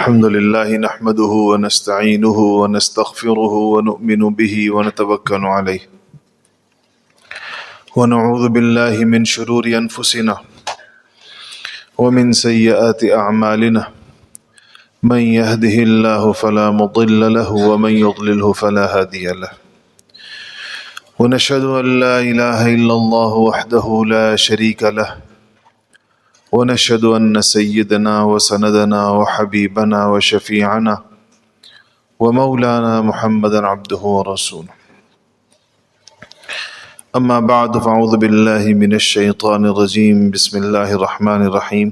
الحمد لله نحمده ونستعينه ونستغفره ونؤمن به ونتوكل عليه ونعوذ بالله من شرور أنفسنا ومن سيئات أعمالنا من يهده الله فلا مضل له ومن يضلله فلا هادي له ونشهد أن لا إله إلا الله وحده لا شريك له ونشهد أن سيدنا وسندنا وحبيبنا وشفيعنا ومولانا محمدا عبده ورسوله أما بعد فأعوذ بالله من الشيطان الرجيم بسم الله الرحمن الرحيم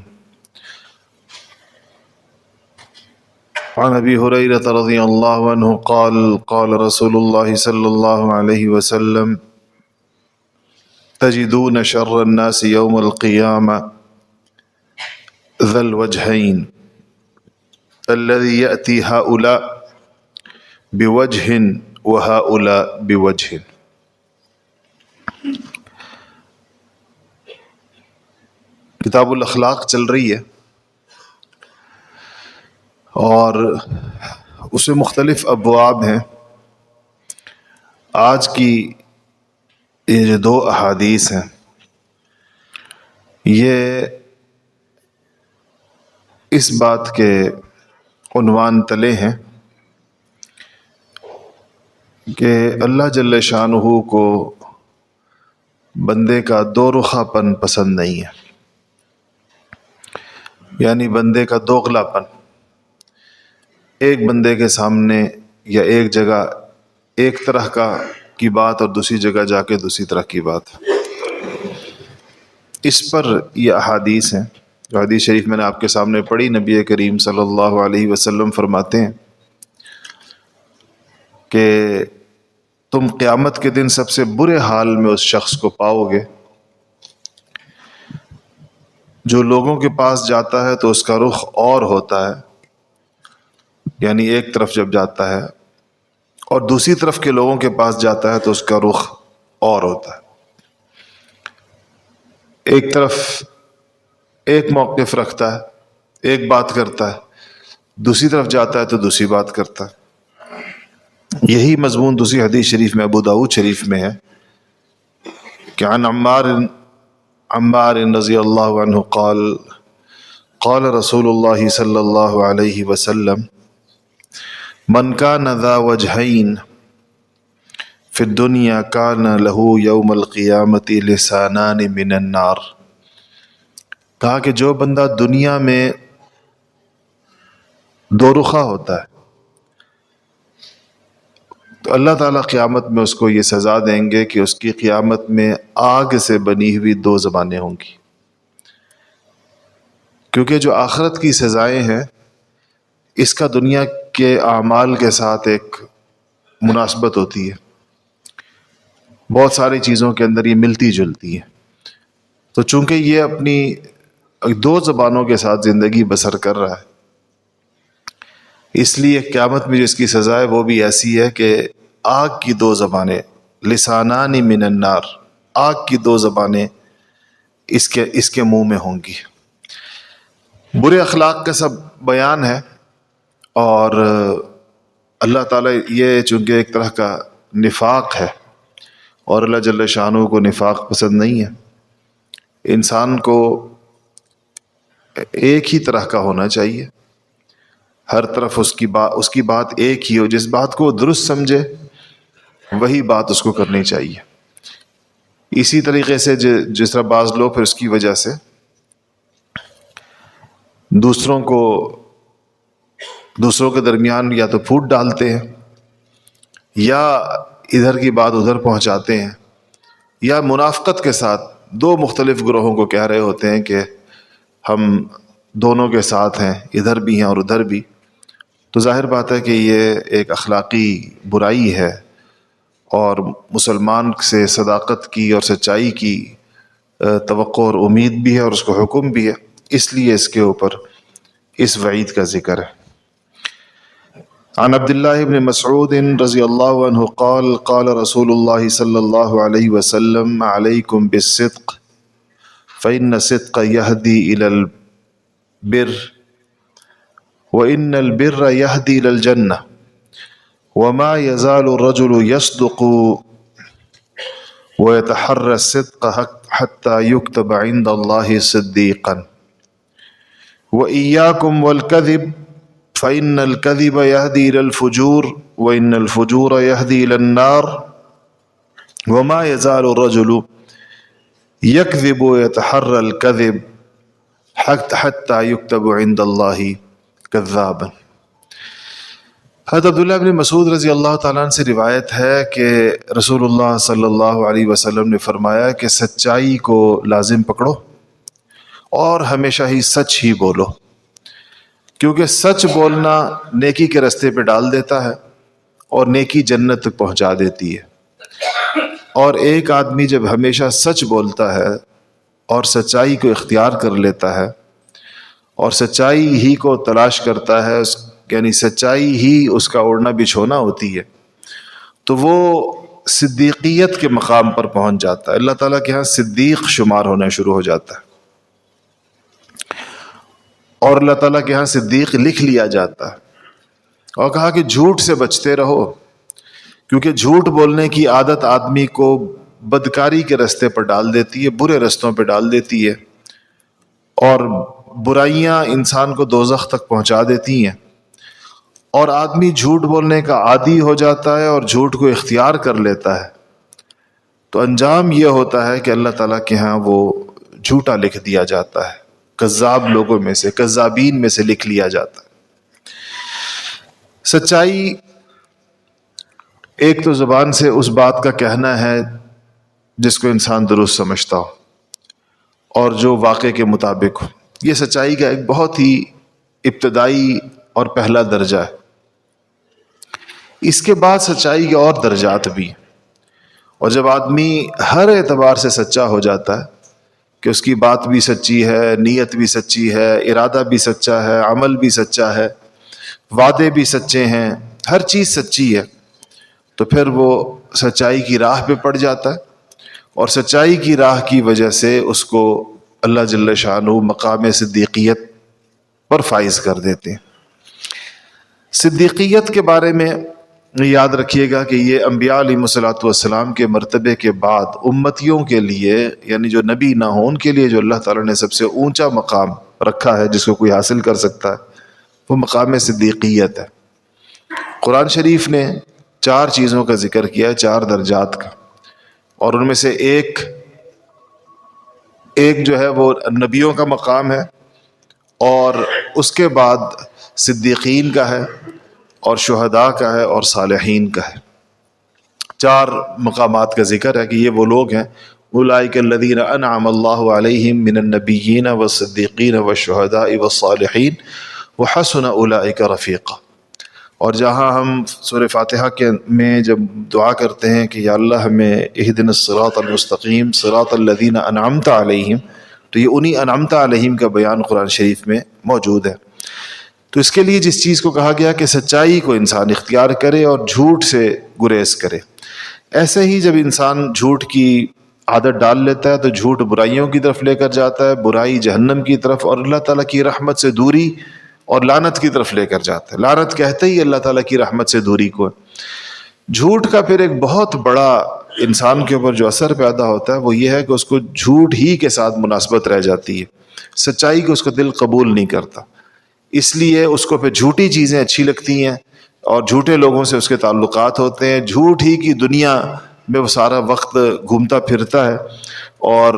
عن أبي هريرة رضي الله عنه قال قال رسول الله صلى الله عليه وسلم تجدون شر الناس يوم القيامة ذا الوجهين الذي يأتي هؤلاء بوجه وهؤلاء بوجه. کتاب الاخلاق چل رہی ہے اور اس میں مختلف ابواب ہیں. آج کی یہ جو دو احادیث ہیں یہ اس بات کے عنوان تلے ہیں کہ اللہ جل شانہ کو بندے کا دو رخا پن پسند نہیں ہے، یعنی بندے کا دوغلا پن. ایک بندے کے سامنے یا ایک جگہ ایک طرح کی بات اور دوسری جگہ جا کے دوسری طرح کی بات. اس پر یہ احادیث ہیں جو حدیث شریف میں نے آپ کے سامنے پڑھی. نبی کریم صلی اللہ علیہ وسلم فرماتے ہیں کہ تم قیامت کے دن سب سے برے حال میں اس شخص کو پاؤ گے جو لوگوں کے پاس جاتا ہے تو اس کا رخ اور ہوتا ہے، یعنی ایک طرف جب جاتا ہے اور دوسری طرف کے لوگوں کے پاس جاتا ہے تو اس کا رخ اور ہوتا ہے. ایک طرف ایک موقف رکھتا ہے، ایک بات کرتا ہے، دوسری طرف جاتا ہے تو دوسری بات کرتا ہے. یہی مضمون دوسری حدیث شریف میں ابو داؤد شریف میں ہے کہ عن عمار رضی اللہ عنہ قال قال رسول اللہ صلی اللہ علیہ وسلم من کان ذا وجہین فی الدنیا کان لہ یوم القیامت لسانان من النار. کہا کہ جو بندہ دنیا میں دو رخا ہوتا ہے تو اللہ تعالیٰ قیامت میں اس کو یہ سزا دیں گے کہ اس کی قیامت میں آگ سے بنی ہوئی دو زبانیں ہوں گی. کیونکہ جو آخرت کی سزائیں ہیں اس کا دنیا کے اعمال کے ساتھ ایک مناسبت ہوتی ہے، بہت ساری چیزوں کے اندر یہ ملتی جلتی ہے. تو چونکہ یہ اپنی دو زبانوں کے ساتھ زندگی بسر کر رہا ہے، اس لیے قیامت میں جس کی سزا ہے وہ بھی ایسی ہے کہ آگ کی دو زبانیں، لسانان من النار، آگ کی دو زبانیں اس کے منہ میں ہوں گی. برے اخلاق کا سب بیان ہے اور اللہ تعالیٰ یہ چونکہ ایک طرح کا نفاق ہے اور اللہ جل شانہ کو نفاق پسند نہیں ہے. انسان کو ایک ہی طرح کا ہونا چاہیے، ہر طرف اس کی بات ایک ہی ہو، جس بات کو درست سمجھے وہی بات اس کو کرنی چاہیے. اسی طریقے سے جس طرح بعض لوگ پھر اس کی وجہ سے دوسروں کے درمیان یا تو پھوٹ ڈالتے ہیں یا ادھر کی بات ادھر پہنچاتے ہیں یا منافقت کے ساتھ دو مختلف گروہوں کو کہہ رہے ہوتے ہیں کہ ہم دونوں کے ساتھ ہیں، ادھر بھی ہیں اور ادھر بھی. تو ظاہر بات ہے کہ یہ ایک اخلاقی برائی ہے اور مسلمان سے صداقت کی اور سچائی کی توقع اور امید بھی ہے اور اس کو حکم بھی ہے، اس لیے اس کے اوپر اس وعید کا ذکر ہے. عن عبد الله بن مسعود رضی اللہ عنہ قال قال رسول اللہ صلی اللہ علیہ وسلم علیکم بالصدق فإن الصدق يهدي إلى البر وَإِنَّ الْبِرَّ يَهْدِي إِلَى الْجَنَّةِ وَمَا يَزَالُ الرَّجُلُ يَصْدُقُ وَيَتَحَرَّى الصِّدْقَ حَتَّى يُكْتَبَ عِندَ اللَّهِ صِدِّيقًا وَإِيَّاكُمْ وَالْكَذِبَ فَإِنَّ الْكَذِبَ يَهْدِي إِلَى الْفُجُورِ وَإِنَّ الْفُجُورَ يَهْدِي إِلَى النَّارِ وَمَا يَزَالُ الرَّجُلُ يَكْذِبُ وَيَتَحَرَّى الْكَذِبَ حَتَّى يُكْتَبَ عِندَ اللَّهِ كَذَّابًا۔ حضرت عبداللہ ابن مسعود رضی اللہ تعالیٰ عنہ سے روایت ہے کہ رسول اللہ صلی اللہ علیہ وسلم نے فرمایا کہ سچائی کو لازم پکڑو اور ہمیشہ ہی سچ ہی بولو، کیونکہ سچ بولنا نیکی کے رستے پہ ڈال دیتا ہے اور نیکی جنت تک پہنچا دیتی ہے۔ اور ایک آدمی جب ہمیشہ سچ بولتا ہے اور سچائی کو اختیار کر لیتا ہے اور سچائی ہی کو تلاش کرتا ہے، یعنی سچائی ہی اس کا اوڑھنا بچھونا ہوتی ہے، تو وہ صدیقیت کے مقام پر پہنچ جاتا ہے، اللہ تعالیٰ کے ہاں صدیق شمار ہونا شروع ہو جاتا ہے، اور اللہ تعالیٰ کے ہاں صدیق لکھ لیا جاتا ہے۔ اور کہا کہ جھوٹ سے بچتے رہو، کیونکہ جھوٹ بولنے کی عادت آدمی کو بدکاری کے رستے پر ڈال دیتی ہے، برے رستوں پہ ڈال دیتی ہے، اور برائیاں انسان کو دوزخ تک پہنچا دیتی ہیں، اور آدمی جھوٹ بولنے کا عادی ہو جاتا ہے اور جھوٹ کو اختیار کر لیتا ہے، تو انجام یہ ہوتا ہے کہ اللہ تعالیٰ کے ہاں وہ جھوٹا لکھ دیا جاتا ہے، کذاب لوگوں میں سے، کذابین میں سے لکھ لیا جاتا ہے۔ سچائی ایک تو زبان سے اس بات کا کہنا ہے جس کو انسان درست سمجھتا ہو اور جو واقع کے مطابق ہو، یہ سچائی کا ایک بہت ہی ابتدائی اور پہلا درجہ ہے۔ اس کے بعد سچائی کے اور درجات بھی ہیں، اور جب آدمی ہر اعتبار سے سچا ہو جاتا ہے کہ اس کی بات بھی سچی ہے، نیت بھی سچی ہے، ارادہ بھی سچا ہے، عمل بھی سچا ہے، وعدے بھی سچے ہیں، ہر چیز سچی ہے، تو پھر وہ سچائی کی راہ پہ پڑ جاتا ہے، اور سچائی کی راہ کی وجہ سے اس کو اللہ جل شانہ مقام صدیقیت پر فائز کر دیتے ہیں۔ صدیقیت کے بارے میں یاد رکھیے گا کہ یہ انبیاء علیہ الصلوۃ والسلام کے مرتبے کے بعد امتیوں کے لیے، یعنی جو نبی نہ ہوں ان کے لیے جو اللہ تعالیٰ نے سب سے اونچا مقام رکھا ہے جس کو کوئی حاصل کر سکتا ہے، وہ مقام صدیقیت ہے۔ قرآن شریف نے 4 چیزوں کا ذکر کیا ہے، 4 درجات کا، اور ان میں سے ایک جو ہے وہ نبیوں کا مقام ہے، اور اس کے بعد صدیقین کا ہے، اور شہداء کا ہے، اور صالحین کا ہے۔ 4 مقامات کا ذکر ہے کہ یہ وہ لوگ ہیں، اولئک الذین انعم اللہ علیہم من النبیین والصدیقین والشہداء والصالحین وحسن اولئک رفیقا۔ اور جہاں ہم سورہ فاتحہ میں جب دعا کرتے ہیں کہ یا اللہ ہمیں اہدنا الصراط المستقیم صراط الذین انعمت علیہم، تو یہ انہی انعمت علیہم کا بیان قرآن شریف میں موجود ہے۔ تو اس کے لیے جس چیز کو کہا گیا کہ سچائی کو انسان اختیار کرے اور جھوٹ سے گریز کرے، ایسے ہی جب انسان جھوٹ کی عادت ڈال لیتا ہے تو جھوٹ برائیوں کی طرف لے کر جاتا ہے، برائی جہنم کی طرف، اور اللہ تعالیٰ کی رحمت سے دوری اور لعنت کی طرف لے کر جاتا ہے۔ لعنت کہتے ہی اللہ تعالیٰ کی رحمت سے دوری کو ہے۔ جھوٹ کا پھر ایک بہت بڑا انسان کے اوپر جو اثر پیدا ہوتا ہے وہ یہ ہے کہ اس کو جھوٹ ہی کے ساتھ مناسبت رہ جاتی ہے، سچائی کو اس کا دل قبول نہیں کرتا، اس لیے اس کو پھر جھوٹی چیزیں اچھی لگتی ہیں اور جھوٹے لوگوں سے اس کے تعلقات ہوتے ہیں، جھوٹ ہی کی دنیا میں وہ سارا وقت گھومتا پھرتا ہے، اور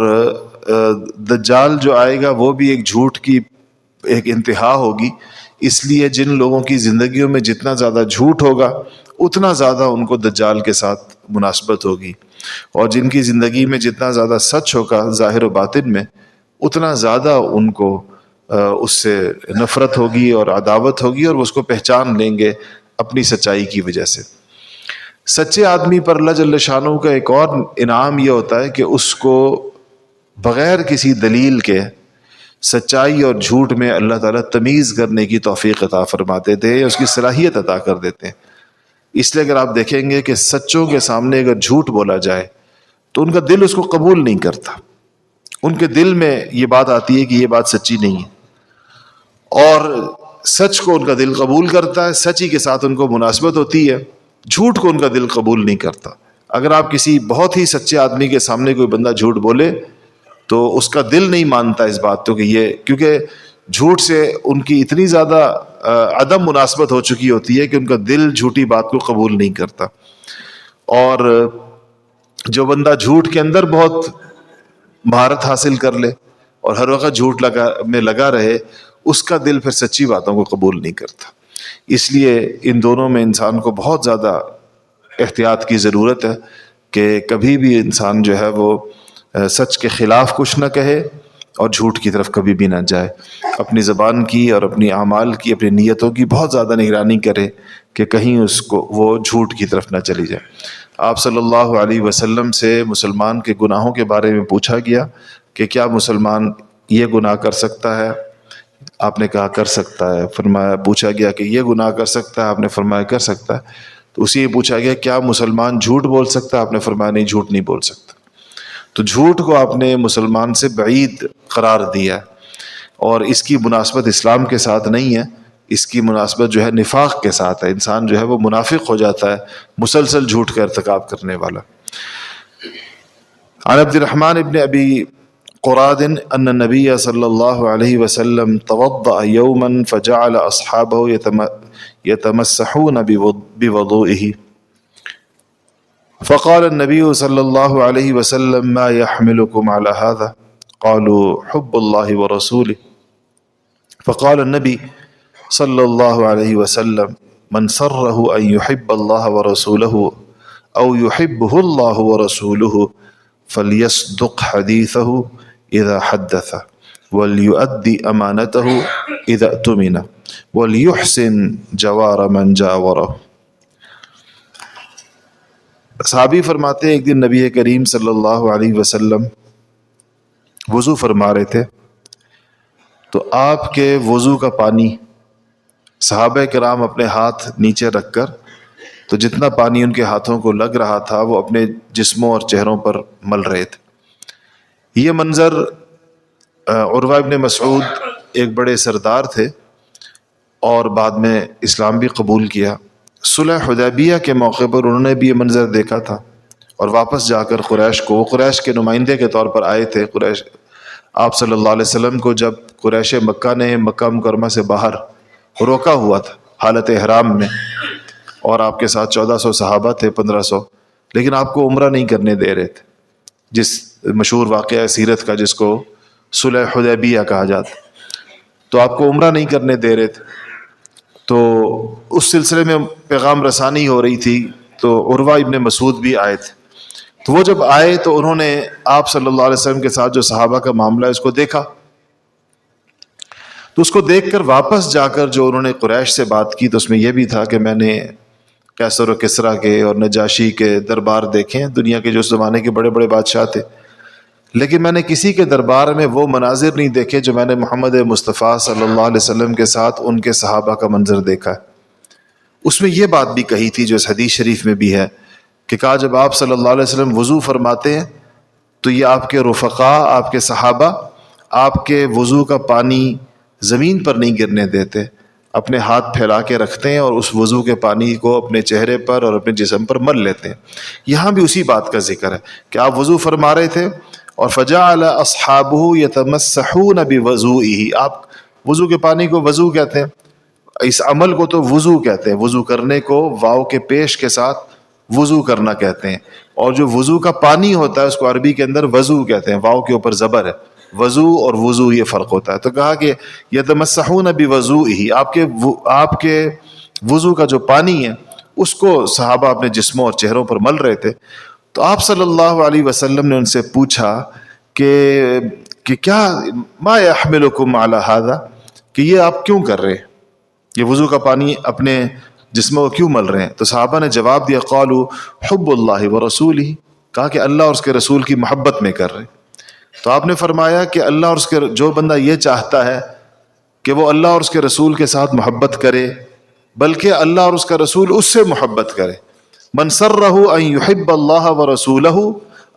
دجال جو آئے گا وہ بھی ایک جھوٹ کی ایک انتہا ہوگی، اس لیے جن لوگوں کی زندگیوں میں جتنا زیادہ جھوٹ ہوگا اتنا زیادہ ان کو دجال کے ساتھ مناسبت ہوگی، اور جن کی زندگی میں جتنا زیادہ سچ ہوگا ظاہر و باطن میں اتنا زیادہ ان کو اس سے نفرت ہوگی اور عداوت ہوگی، اور وہ اس کو پہچان لیں گے اپنی سچائی کی وجہ سے۔ سچے آدمی پر اللہ جل شانہ کا ایک اور انعام یہ ہوتا ہے کہ اس کو بغیر کسی دلیل کے سچائی اور جھوٹ میں اللہ تعالیٰ تمیز کرنے کی توفیق عطا فرماتے تھے، اس کی صلاحیت عطا کر دیتے ہیں۔ اس لیے اگر آپ دیکھیں گے کہ سچوں کے سامنے اگر جھوٹ بولا جائے تو ان کا دل اس کو قبول نہیں کرتا، ان کے دل میں یہ بات آتی ہے کہ یہ بات سچی نہیں ہے، اور سچ کو ان کا دل قبول کرتا ہے، سچ ہی کے ساتھ ان کو مناسبت ہوتی ہے، جھوٹ کو ان کا دل قبول نہیں کرتا۔ اگر آپ کسی بہت ہی سچے آدمی کے سامنے کوئی بندہ جھوٹ بولے تو اس کا دل نہیں مانتا اس بات کو کہ یہ، کیونکہ جھوٹ سے ان کی اتنی زیادہ عدم مناسبت ہو چکی ہوتی ہے کہ ان کا دل جھوٹی بات کو قبول نہیں کرتا۔ اور جو بندہ جھوٹ کے اندر بہت مہارت حاصل کر لے اور ہر وقت جھوٹ میں لگا رہے، اس کا دل پھر سچی باتوں کو قبول نہیں کرتا۔ اس لیے ان دونوں میں انسان کو بہت زیادہ احتیاط کی ضرورت ہے کہ کبھی بھی انسان جو ہے وہ سچ کے خلاف کچھ نہ کہے اور جھوٹ کی طرف کبھی بھی نہ جائے۔ اپنی زبان کی اور اپنی اعمال کی، اپنی نیتوں کی بہت زیادہ نگرانی کرے کہ کہیں اس کو وہ جھوٹ کی طرف نہ چلی جائے۔ آپ صلی اللہ علیہ وسلم سے مسلمان کے گناہوں کے بارے میں پوچھا گیا کہ کیا مسلمان یہ گناہ کر سکتا ہے؟ آپ نے کہا کر سکتا ہے۔ فرمایا، پوچھا گیا کہ یہ گناہ کر سکتا ہے؟ آپ نے فرمایا کر سکتا ہے۔ تو اسی یہ پوچھا گیا کیا مسلمان جھوٹ بول سکتا ہے؟ آپ نے فرمایا نہیں، جھوٹ نہیں بول سکتا۔ تو جھوٹ کو آپ نے مسلمان سے بعید قرار دیا، اور اس کی مناسبت اسلام کے ساتھ نہیں ہے، اس کی مناسبت جو ہے نفاق کے ساتھ ہے۔ انسان جو ہے وہ منافق ہو جاتا ہے مسلسل جھوٹ کا ارتکاب کرنے والا۔ عن عبد الرحمن ابن ابی قراد ان النبی صلی اللہ علیہ وسلم توضأ یوما فجعل اصحابه يتمسحون بوضوئه فقال النبي صلى الله عليه وسلم ما يحملكم على هذا؟ قالوا حب الله ورسوله۔ فقال النبي صلى الله عليه وسلم من سره أن يحب الله ورسوله أو يحبه الله ورسوله فليصدق حديثه إذا حدث وليؤدي أمانته إذا اؤتمن وليحسن جوار من جاوره۔ صحابی فرماتے ہیں ایک دن نبی کریم صلی اللہ علیہ وسلم وضو فرما رہے تھے، تو آپ کے وضو کا پانی صحابہ کرام اپنے ہاتھ نیچے رکھ کر، تو جتنا پانی ان کے ہاتھوں کو لگ رہا تھا وہ اپنے جسموں اور چہروں پر مل رہے تھے۔ یہ منظر عروہ ابن مسعود ایک بڑے سردار تھے اور بعد میں اسلام بھی قبول کیا۔ صلح حدیبیہ کے موقع پر انہوں نے بھی یہ منظر دیکھا تھا، اور واپس جا کر قریش کے نمائندے کے طور پر آئے تھے۔ قریش آپ صلی اللہ علیہ وسلم کو جب قریش مکہ نے مکہ مکرمہ سے باہر روکا ہوا تھا حالت احرام میں، اور آپ کے ساتھ 1400 صحابہ تھے، 1500، لیکن آپ کو عمرہ نہیں کرنے دے رہے تھے، جس مشہور واقعہ سیرت کا جس کو صلح حدیبیہ کہا جاتا، تو آپ کو عمرہ نہیں کرنے دے رہے تھے۔ تو اس سلسلے میں پیغام رسانی ہو رہی تھی، تو عروہ ابن مسعود بھی آئے تھے۔ تو وہ جب آئے تو انہوں نے آپ صلی اللہ علیہ وسلم کے ساتھ جو صحابہ کا معاملہ ہے اس کو دیکھا، تو اس کو دیکھ کر واپس جا کر جو انہوں نے قریش سے بات کی، تو اس میں یہ بھی تھا کہ میں نے قیصر و کسریٰ کے اور نجاشی کے دربار دیکھے، دنیا کے جو اس زمانے کے بڑے بڑے بادشاہ تھے، لیکن میں نے کسی کے دربار میں وہ مناظر نہیں دیکھے جو میں نے محمد مصطفیٰ صلی اللہ علیہ وسلم کے ساتھ ان کے صحابہ کا منظر دیکھا ہے۔ اس میں یہ بات بھی کہی تھی جو اس حدیث شریف میں بھی ہے کہ کہا جب آپ صلی اللہ علیہ وسلم وضو فرماتے ہیں تو یہ آپ کے رفقاء، آپ کے صحابہ، آپ کے وضو کا پانی زمین پر نہیں گرنے دیتے، اپنے ہاتھ پھیلا کے رکھتے ہیں اور اس وضو کے پانی کو اپنے چہرے پر اور اپنے جسم پر مل لیتے ہیں۔ یہاں بھی اسی بات کا ذکر ہے کہ آپ وضو فرما رہے تھے اور فجعل اصحابہ یتمسحون بوضوئہ، آپ وضو کے پانی کو وضو کہتے ہیں، اس عمل کو تو وضو کہتے ہیں، وضو کرنے کو واو کے پیش کے ساتھ وضو کرنا کہتے ہیں، اور جو وضو کا پانی ہوتا ہے اس کو عربی کے اندر وضو کہتے ہیں، واو کے اوپر زبر ہے، وضو اور وضو یہ فرق ہوتا ہے۔ تو کہا کہ یتمسحون بوضوئہ، آپ کے وضو کا جو پانی ہے اس کو صحابہ اپنے جسموں اور چہروں پر مل رہے تھے۔ تو آپ صلی اللہ علیہ وسلم نے ان سے پوچھا کہ کیا ما یحملکم علی ھذا، کہ یہ آپ کیوں کر رہے ہیں، یہ وضو کا پانی اپنے جسموں کو کیوں مل رہے ہیں؟ تو صحابہ نے جواب دیا قالوا حب اللہ ورسولہ، کہا کہ اللہ اور اس کے رسول کی محبت میں کر رہے ہیں۔ تو آپ نے فرمایا کہ اللہ اور اس کے جو بندہ یہ چاہتا ہے کہ وہ اللہ اور اس کے رسول کے ساتھ محبت کرے، بلکہ اللہ اور اس کا رسول اس سے محبت کرے، من سرہ ان یحب اللہ ورسولہ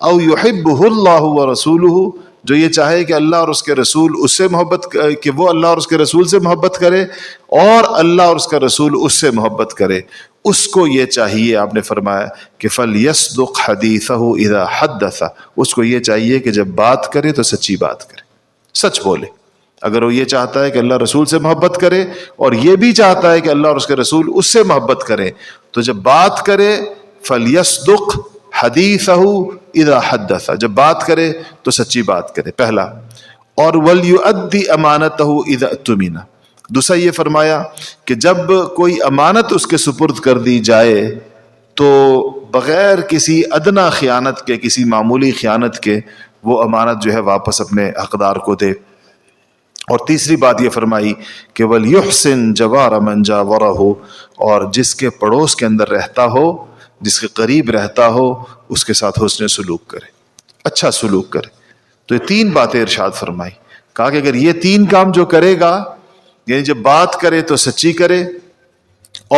او یحبہ اللہ ورسولہ جو یہ چاہے کہ اللہ اور اس کے رسول اس سے محبت، کہ وہ اللہ اور اس کے رسول سے محبت کرے اور اللہ اور اس کا رسول اس سے محبت کرے، اس کو یہ چاہیے، آپ نے فرمایا کہ فَلْيَصْدُقْ حَدِيثَهُ إِذَا حَدَّثَ، اس کو یہ چاہیے کہ جب بات کرے تو سچی بات کرے، سچ بولے۔ اگر وہ یہ چاہتا ہے کہ اللہ رسول سے محبت کرے اور یہ بھی چاہتا ہے کہ اللہ اور اس کے رسول اس سے محبت کرے، تو جب بات کرے فَلْيَصْدُقْ حَدِيثَهُ إِذَا حَدَّثَ، جب بات کرے تو سچی بات کرے، پہلا۔ اور وَلْيُؤَدِّ أَمَانَتَهُ إِذَا اؤْتُمِنَ، دوسرا یہ فرمایا کہ جب کوئی امانت اس کے سپرد کر دی جائے تو بغیر کسی ادنا خیانت کے، کسی معمولی خیانت کے، وہ امانت جو ہے واپس اپنے حقدار کو دے۔ اور تیسری بات یہ فرمائی کہ وَلْيُحْسِنْ جَوَارَ مَنْ جَاوَرَهُ، اور جس کے پڑوس کے اندر رہتا ہو، جس کے قریب رہتا ہو، اس کے ساتھ حسن سلوک کرے، اچھا سلوک کرے۔ تو یہ تین باتیں ارشاد فرمائی، کہا کہ اگر یہ تین کام جو کرے گا، یعنی جب بات کرے تو سچی کرے،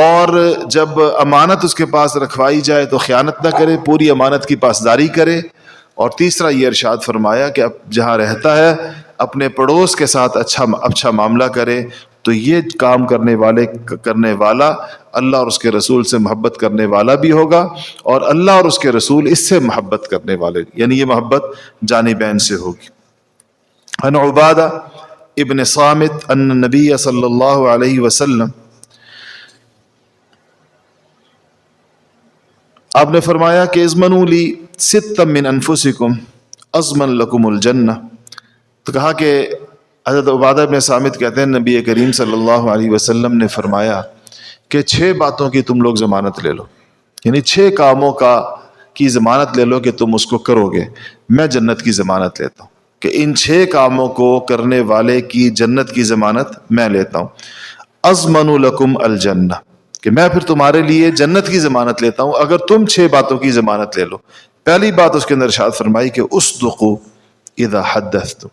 اور جب امانت اس کے پاس رکھوائی جائے تو خیانت نہ کرے، پوری امانت کی پاسداری کرے، اور تیسرا یہ ارشاد فرمایا کہ اب جہاں رہتا ہے اپنے پڑوس کے ساتھ اچھا معاملہ کرے، تو یہ کام کرنے والا اللہ اور اس کے رسول سے محبت کرنے والا بھی ہوگا، اور اللہ اور اس کے رسول اس سے محبت کرنے والے، یعنی یہ محبت جانبین سے ہوگی۔ عن عبادہ ابن صامت ان النبی صلی اللہ علیہ وسلم، آپ نے فرمایا کہ اضمنوا لی ستا من انفسکم اضمن لکم الجنہ، تو کہا کہ حضرت عبادہ ابن صامت کہتے ہیں نبی کریم صلی اللہ علیہ وسلم نے فرمایا کہ 6 باتوں کی تم لوگ ضمانت لے لو، یعنی 6 کاموں کی ضمانت لے لو کہ تم اس کو کرو گے، میں جنت کی ضمانت لیتا ہوں، کہ ان 6 کاموں کو کرنے والے کی جنت کی ضمانت میں لیتا ہوں۔ اضمن لکم الجنہ، کہ میں پھر تمہارے لیے جنت کی ضمانت لیتا ہوں اگر تم 6 باتوں کی ضمانت لے لو۔ پہلی بات اس کے اندر ارشاد فرمائی کہ اصدقوا اذا حدثتم،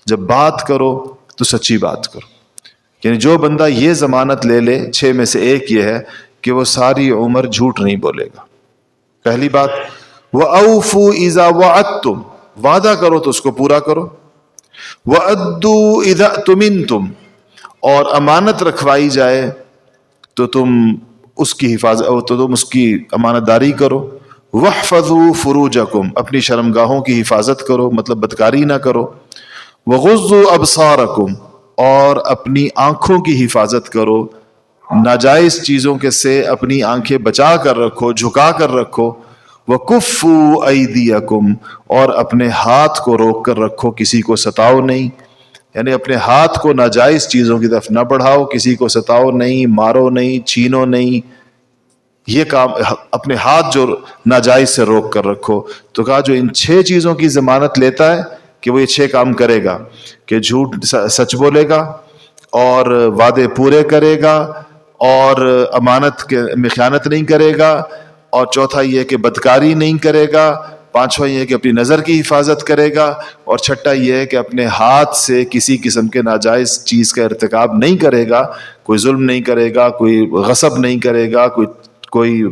جب بات کرو تو سچی بات کرو، یعنی جو بندہ یہ ضمانت لے لے، 6 میں سے ایک یہ ہے کہ وہ ساری عمر جھوٹ نہیں بولے گا۔ پہلی بات وَأَوْفُوا إِذَا وَعَدتُّمْ، وعدہ کرو تو اس کو پورا کرو، وَأَدُّوا إِذَا اؤْتُمِنْتُمْ، اور امانت رکھوائی جائے تو تم اس کی حفاظت، تو تم اس کی امانت داری کرو، وَاحْفَظُوا فُرُوجَكُمْ، اپنی شرمگاہوں کی حفاظت کرو، مطلب بدکاری نہ کرو، وَغُضُّوا أَبْصَارَكُمْ، اور اپنی آنکھوں کی حفاظت کرو، ناجائز چیزوں کے سے اپنی آنکھیں بچا کر رکھو، جھکا کر رکھو، وَكُفُّوا أَيْدِيَكُمْ، اور اپنے ہاتھ کو روک کر رکھو، کسی کو ستاؤ نہیں، یعنی اپنے ہاتھ کو ناجائز چیزوں کی طرف نہ بڑھاؤ، کسی کو ستاؤ نہیں، مارو نہیں، چھینو نہیں، یہ کام اپنے ہاتھ جو ناجائز سے روک کر رکھو۔ تو کہا جو ان 6 چیزوں کی ضمانت لیتا ہے کہ وہ یہ 6 کام کرے گا، کہ جھوٹ سچ بولے گا، اور وعدے پورے کرے گا، اور امانت میں خیانت نہیں کرے گا، اور چوتھا یہ کہ بدکاری نہیں کرے گا، پانچواں یہ کہ اپنی نظر کی حفاظت کرے گا، اور چھٹا یہ ہے کہ اپنے ہاتھ سے کسی قسم کے ناجائز چیز کا ارتکاب نہیں کرے گا، کوئی ظلم نہیں کرے گا، کوئی غصب نہیں کرے گا، کوئی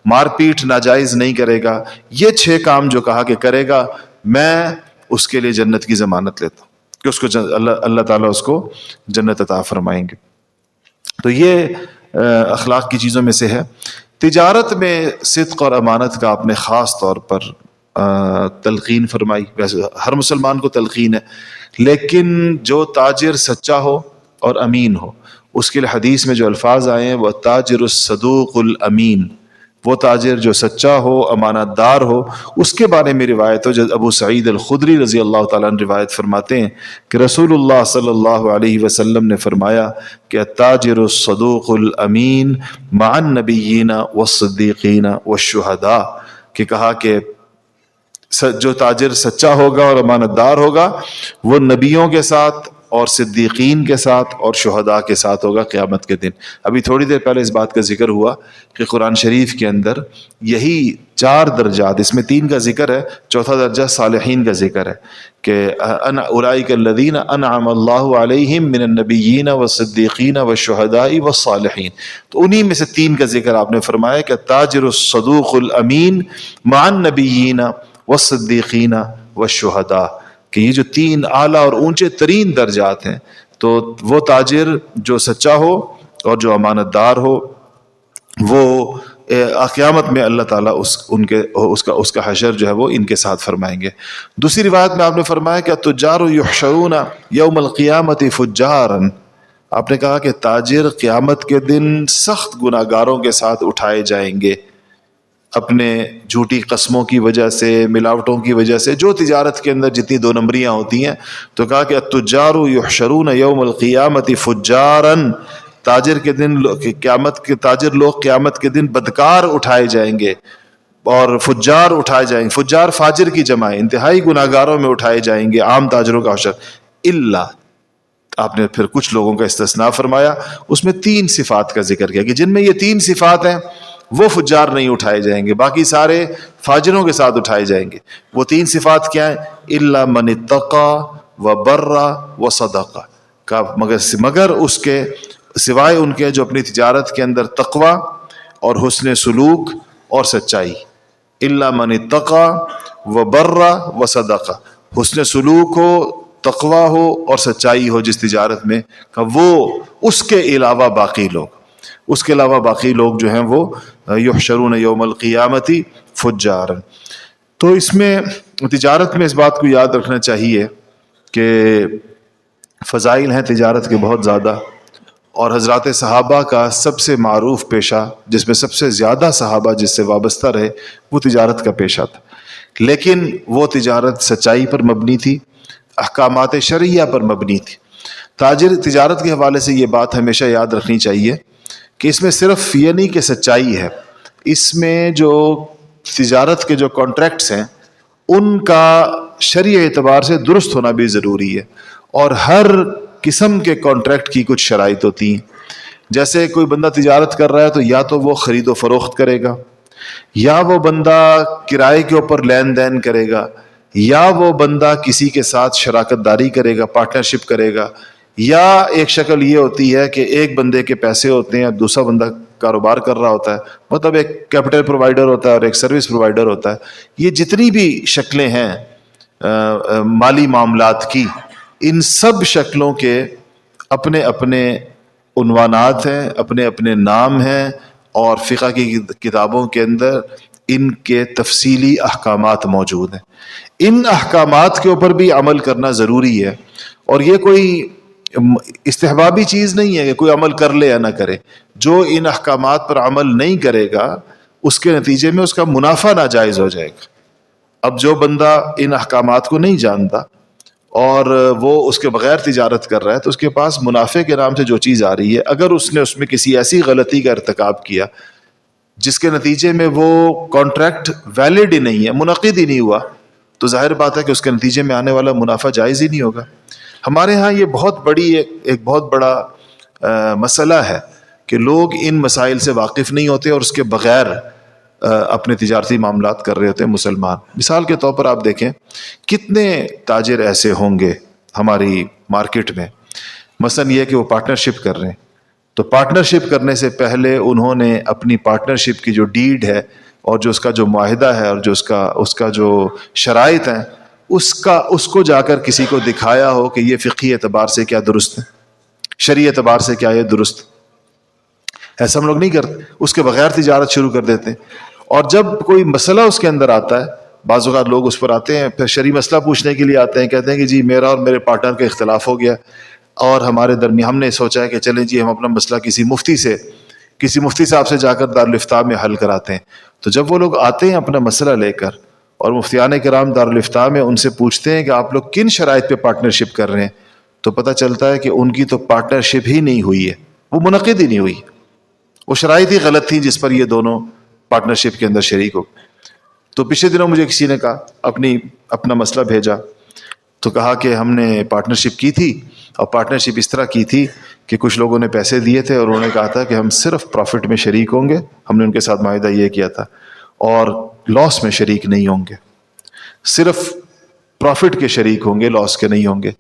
مار پیٹ ناجائز نہیں کرے گا۔ یہ 6 کام جو کہا کہ کرے گا، میں اس کے لیے جنت کی ضمانت لیتا ہوں کہ اس کو اللہ تعالیٰ اس کو جنت عطا فرمائیں گے۔ تو یہ اخلاق کی چیزوں میں سے ہے۔ تجارت میں صدق اور امانت کا آپ نے خاص طور پر تلقین فرمائی، ویسے ہر مسلمان کو تلقین ہے، لیکن جو تاجر سچا ہو اور امین ہو، اس کے لیے حدیث میں جو الفاظ آئے ہیں وہ تاجر الصدوق الامین، وہ تاجر جو سچا ہو، امانت دار ہو، اس کے بارے میں روایت ہو۔ جب ابو سعید الخدری رضی اللہ تعالیٰ عنہ روایت فرماتے ہیں کہ رسول اللہ صلی اللہ علیہ وسلم نے فرمایا کہ التاجر الصدوق الامین مع النبیین والصدیقین والشہداء، کہ کہا کہ جو تاجر سچا ہوگا اور امانت دار ہوگا وہ نبیوں کے ساتھ اور صدیقین کے ساتھ اور شہداء کے ساتھ ہوگا قیامت کے دن۔ ابھی تھوڑی دیر پہلے اس بات کا ذکر ہوا کہ قرآن شریف کے اندر یہی 4 درجات، اس میں 3 کا ذکر ہے، چوتھا درجہ صالحین کا ذکر ہے کہ اولئک الذین انعم اللہ علیہم من النبیین والصدیقین والشہداء والصالحین، تو انہی میں سے 3 کا ذکر آپ نے فرمایا کہ تاجر الصدوق الامین مع النبیین والصدیقین والشہداء، کہ یہ جو 3 اعلیٰ اور اونچے ترین درجات ہیں، تو وہ تاجر جو سچا ہو اور جو امانت دار ہو، وہ قیامت میں اللہ تعالیٰ اس کا حشر جو ہے وہ ان کے ساتھ فرمائیں گے۔ دوسری روایت میں آپ نے فرمایا کہ التجار یحشرون یوم القیامت فجارا، آپ نے کہا کہ تاجر قیامت کے دن سخت گناہگاروں کے ساتھ اٹھائے جائیں گے، اپنے جھوٹی قسموں کی وجہ سے، ملاوٹوں کی وجہ سے، جو تجارت کے اندر جتنی 2 نمبریاں ہوتی ہیں، تو کہا کہ التجار یحشرون یوم القیامت فجارا، تاجر کے دن تاجر لوگ قیامت کے دن بدکار اٹھائے جائیں گے اور فجار اٹھائے جائیں گے۔ فجار فاجر کی جمع ہے، انتہائی گناہگاروں میں اٹھائے جائیں گے عام تاجروں کا حشر، الا، آپ نے پھر کچھ لوگوں کا استثناء فرمایا، اس میں 3 صفات کا ذکر کیا کہ جن میں یہ 3 صفات ہیں وہ فجار نہیں اٹھائے جائیں گے، باقی سارے فاجروں کے ساتھ اٹھائے جائیں گے۔ وہ 3 صفات کیا ہیں؟ الا من اتقى وبر وصدق، مگر اس کے سوائے ان کے جو اپنی تجارت کے اندر تقوی اور حسن سلوک اور سچائی، الا من اتقى وبر وصدق، حسن سلوک ہو، تقوی ہو اور سچائی ہو جس تجارت میں، کہ وہ اس کے علاوہ باقی لوگ جو ہیں وہ یحشرون یوم القیامت فجارا۔ تو اس میں تجارت میں اس بات کو یاد رکھنا چاہیے کہ فضائل ہیں تجارت کے بہت زیادہ، اور حضرات صحابہ کا سب سے معروف پیشہ، جس میں سب سے زیادہ صحابہ جس سے وابستہ رہے، وہ تجارت کا پیشہ تھا، لیکن وہ تجارت سچائی پر مبنی تھی، احکامات شرعیہ پر مبنی تھی۔ تجارت کے حوالے سے یہ بات ہمیشہ یاد رکھنی چاہیے کہ اس میں صرف یہ نہیں کہ سچائی ہے، اس میں جو تجارت کے جو کانٹریکٹس ہیں ان کا شرعی اعتبار سے درست ہونا بھی ضروری ہے، اور ہر قسم کے کانٹریکٹ کی کچھ شرائط ہوتی ہیں۔ جیسے کوئی بندہ تجارت کر رہا ہے تو یا تو وہ خرید و فروخت کرے گا، یا وہ بندہ کرائے کے اوپر لین دین کرے گا، یا وہ بندہ کسی کے ساتھ شراکت داری کرے گا، پارٹنرشپ کرے گا، یا ایک شکل یہ ہوتی ہے کہ ایک بندے کے پیسے ہوتے ہیں، دوسرا بندہ کاروبار کر رہا ہوتا ہے، مطلب ایک کیپٹل پرووائڈر ہوتا ہے اور ایک سروس پرووائڈر ہوتا ہے۔ یہ جتنی بھی شکلیں ہیں مالی معاملات کی، ان سب شکلوں کے اپنے اپنے عنوانات ہیں، اپنے اپنے نام ہیں، اور فقہ کی کتابوں کے اندر ان کے تفصیلی احکامات موجود ہیں۔ ان احکامات کے اوپر بھی عمل کرنا ضروری ہے، اور یہ کوئی استحبابی چیز نہیں ہے کہ کوئی عمل کر لے یا نہ کرے۔ جو ان احکامات پر عمل نہیں کرے گا اس کے نتیجے میں اس کا منافع ناجائز ہو جائے گا۔ اب جو بندہ ان احکامات کو نہیں جانتا اور وہ اس کے بغیر تجارت کر رہا ہے، تو اس کے پاس منافع کے نام سے جو چیز آ رہی ہے، اگر اس نے اس میں کسی ایسی غلطی کا ارتکاب کیا جس کے نتیجے میں وہ کانٹریکٹ ویلڈ ہی نہیں ہے، منعقد ہی نہیں ہوا، تو ظاہر بات ہے کہ اس کے نتیجے میں آنے والا منافع جائز ہی نہیں ہوگا۔ ہمارے ہاں یہ بہت بڑی ایک بہت بڑا مسئلہ ہے کہ لوگ ان مسائل سے واقف نہیں ہوتے اور اس کے بغیر اپنے تجارتی معاملات کر رہے ہوتے ہیں مسلمان۔ مثال کے طور پر آپ دیکھیں کتنے تاجر ایسے ہوں گے ہماری مارکیٹ میں، مثلا یہ کہ وہ پارٹنرشپ کر رہے ہیں، تو پارٹنرشپ کرنے سے پہلے انہوں نے اپنی پارٹنرشپ کی جو ڈیڈ ہے اور جو اس کا جو معاہدہ ہے اور جو اس کا جو شرائط ہیں، اس کو جا کر کسی کو دکھایا ہو کہ یہ فقہی اعتبار سے کیا درست ہے، شرعی اعتبار سے کیا یہ درست۔ ایسا ہم لوگ نہیں کرتے، اس کے بغیر تجارت شروع کر دیتے ہیں۔ اور جب کوئی مسئلہ اس کے اندر آتا ہے، بعض اوقات لوگ اس پر آتے ہیں، پھر شرعی مسئلہ پوچھنے کے لیے آتے ہیں، کہتے ہیں کہ جی میرا اور میرے پارٹنر کا اختلاف ہو گیا، اور ہمارے درمیان ہم نے سوچا ہے کہ چلیں جی ہم اپنا مسئلہ کسی مفتی صاحب سے جا کر دارالفتاء میں حل کراتے ہیں۔ تو جب وہ لوگ آتے ہیں اپنا مسئلہ لے کر اور مفتیان کرام دارالفتاء میں ان سے پوچھتے ہیں کہ آپ لوگ کن شرائط پہ پارٹنرشپ کر رہے ہیں، تو پتہ چلتا ہے کہ ان کی تو پارٹنرشپ ہی نہیں ہوئی ہے، وہ منعقد ہی نہیں ہوئی، وہ شرائط ہی غلط تھیں جس پر یہ دونوں پارٹنرشپ کے اندر شریک ہو۔ تو پچھلے دنوں مجھے کسی نے کہا اپنا مسئلہ بھیجا، تو کہا کہ ہم نے پارٹنرشپ کی تھی، اور پارٹنرشپ اس طرح کی تھی کہ کچھ لوگوں نے پیسے دیے تھے اور انہوں نے کہا تھا کہ ہم صرف پروفٹ میں شریک ہوں گے، ہم نے ان کے ساتھ معاہدہ یہ کیا تھا، اور لاس میں شریک نہیں ہوں گے، صرف پروفٹ کے شریک ہوں گے، لاس کے نہیں ہوں گے۔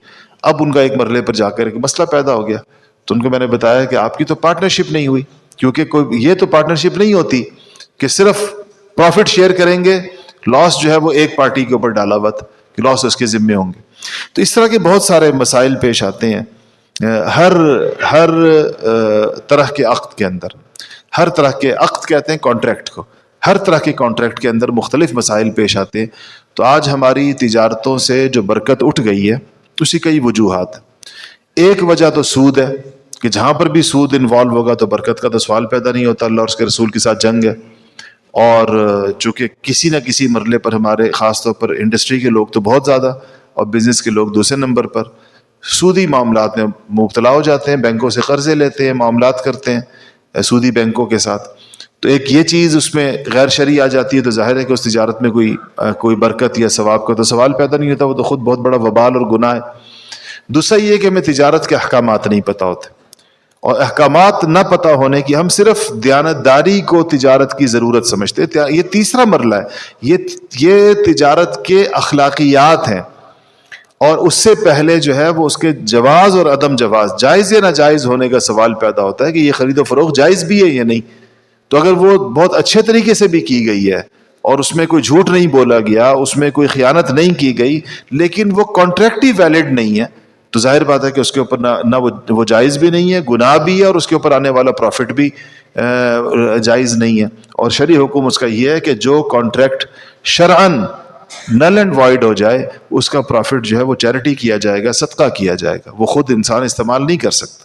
اب ان کا ایک مرحلے پر جا کر ایک مسئلہ پیدا ہو گیا، تو ان کو میں نے بتایا کہ آپ کی تو پارٹنرشپ نہیں ہوئی، کیونکہ یہ تو پارٹنرشپ نہیں ہوتی کہ صرف پروفٹ شیئر کریں گے، لاس جو ہے وہ ایک پارٹی کے اوپر ڈالا ہوا تھا کہ لاس اس کے ذمے ہوں گے۔ تو اس طرح کے بہت سارے مسائل پیش آتے ہیں ہر طرح کے عقد کے اندر. ہر طرح کے عقد کہتے ہیں کانٹریکٹ کو. ہر طرح کے کانٹریکٹ کے اندر مختلف مسائل پیش آتے ہیں. تو آج ہماری تجارتوں سے جو برکت اٹھ گئی ہے اسی کئی وجوہات ہیں. ایک وجہ تو سود ہے کہ جہاں پر بھی سود انوالو ہوگا تو برکت کا تو سوال پیدا نہیں ہوتا. اللہ اور اس کے رسول کے ساتھ جنگ ہے. اور چونکہ کسی نہ کسی مرحلے پر ہمارے خاص طور پر انڈسٹری کے لوگ تو بہت زیادہ اور بزنس کے لوگ دوسرے نمبر پر سودی معاملات میں مبتلا ہو جاتے ہیں. بینکوں سے قرضے لیتے ہیں, معاملات کرتے ہیں سودی بینکوں کے ساتھ. تو ایک یہ چیز اس میں غیر شرعی آ جاتی ہے تو ظاہر ہے کہ اس تجارت میں کوئی برکت یا ثواب کا تو سوال پیدا نہیں ہوتا. وہ تو خود بہت بڑا وبال اور گناہ ہے. دوسرا یہ کہ ہمیں تجارت کے احکامات نہیں پتہ ہوتے, اور احکامات نہ پتہ ہونے کی ہم صرف دیانتداری کو تجارت کی ضرورت سمجھتے ہیں. یہ تیسرا مرحلہ ہے. یہ تجارت کے اخلاقیات ہیں, اور اس سے پہلے جو ہے وہ اس کے جواز اور عدم جواز, جائز یا ناجائز ہونے کا سوال پیدا ہوتا ہے کہ یہ خرید و فروخت جائز بھی ہے یا نہیں. تو اگر وہ بہت اچھے طریقے سے بھی کی گئی ہے اور اس میں کوئی جھوٹ نہیں بولا گیا, اس میں کوئی خیانت نہیں کی گئی, لیکن وہ کانٹریکٹ ہی ویلڈ نہیں ہے, تو ظاہر بات ہے کہ اس کے اوپر نہ وہ جائز بھی نہیں ہے, گناہ بھی ہے, اور اس کے اوپر آنے والا پروفٹ بھی جائز نہیں ہے. اور شرعی حکم اس کا یہ ہے کہ جو کانٹریکٹ شرعاً نل اینڈ وائڈ ہو جائے اس کا پروفٹ جو ہے وہ چیریٹی کیا جائے گا, صدقہ کیا جائے گا, وہ خود انسان استعمال نہیں کر سکتا.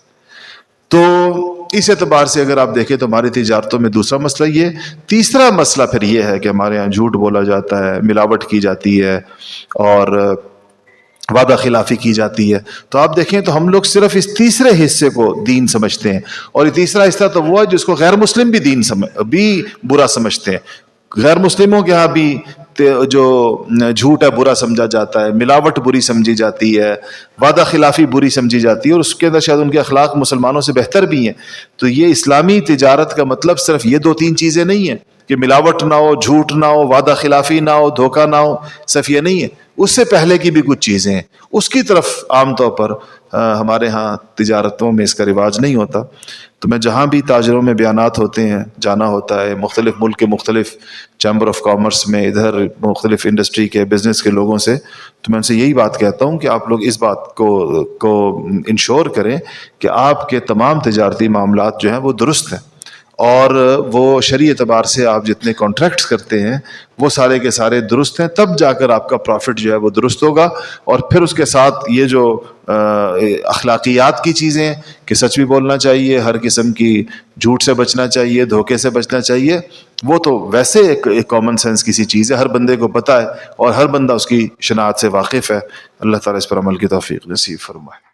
تو اس اعتبار سے اگر آپ دیکھیں تو ہماری تجارتوں میں دوسرا مسئلہ یہ. تیسرا مسئلہ پھر یہ ہے کہ ہمارے یہاں جھوٹ بولا جاتا ہے, ملاوٹ کی جاتی ہے, اور وعدہ خلافی کی جاتی ہے. تو آپ دیکھیں تو ہم لوگ صرف اس تیسرے حصے کو دین سمجھتے ہیں, اور یہ تیسرا حصہ تو وہ ہے جس کو غیر مسلم بھی برا سمجھتے ہیں. غیر مسلموں کے ہاں بھی جو جھوٹ ہے برا سمجھا جاتا ہے, ملاوٹ بری سمجھی جاتی ہے, وعدہ خلافی بری سمجھی جاتی ہے, اور اس کے اندر شاید ان کے اخلاق مسلمانوں سے بہتر بھی ہیں. تو یہ اسلامی تجارت کا مطلب صرف یہ 2-3 چیزیں نہیں ہیں کہ ملاوٹ نہ ہو, جھوٹ نہ ہو, وعدہ خلافی نہ ہو, دھوکہ نہ ہو, صرف یہ نہیں ہے. اس سے پہلے کی بھی کچھ چیزیں ہیں, اس کی طرف عام طور پر ہمارے ہاں تجارتوں میں اس کا رواج نہیں ہوتا. تو میں جہاں بھی تاجروں میں بیانات ہوتے ہیں, جانا ہوتا ہے مختلف ملک کے مختلف چیمبر آف کامرس میں, ادھر مختلف انڈسٹری کے بزنس کے لوگوں سے, تو میں ان سے یہی بات کہتا ہوں کہ آپ لوگ اس بات کو انشور کریں کہ آپ کے تمام تجارتی معاملات جو ہیں وہ درست ہیں, اور وہ شرعی اعتبار سے آپ جتنے کانٹریکٹس کرتے ہیں وہ سارے کے سارے درست ہیں. تب جا کر آپ کا پروفٹ جو ہے وہ درست ہوگا. اور پھر اس کے ساتھ یہ جو اخلاقیات کی چیزیں کہ سچ بھی بولنا چاہیے, ہر قسم کی جھوٹ سے بچنا چاہیے, دھوکے سے بچنا چاہیے, وہ تو ویسے ایک کامن سینس کسی چیز ہے, ہر بندے کو پتہ ہے اور ہر بندہ اس کی شناخت سے واقف ہے. اللہ تعالیٰ اس پر عمل کی توفیق نصیب فرمائے.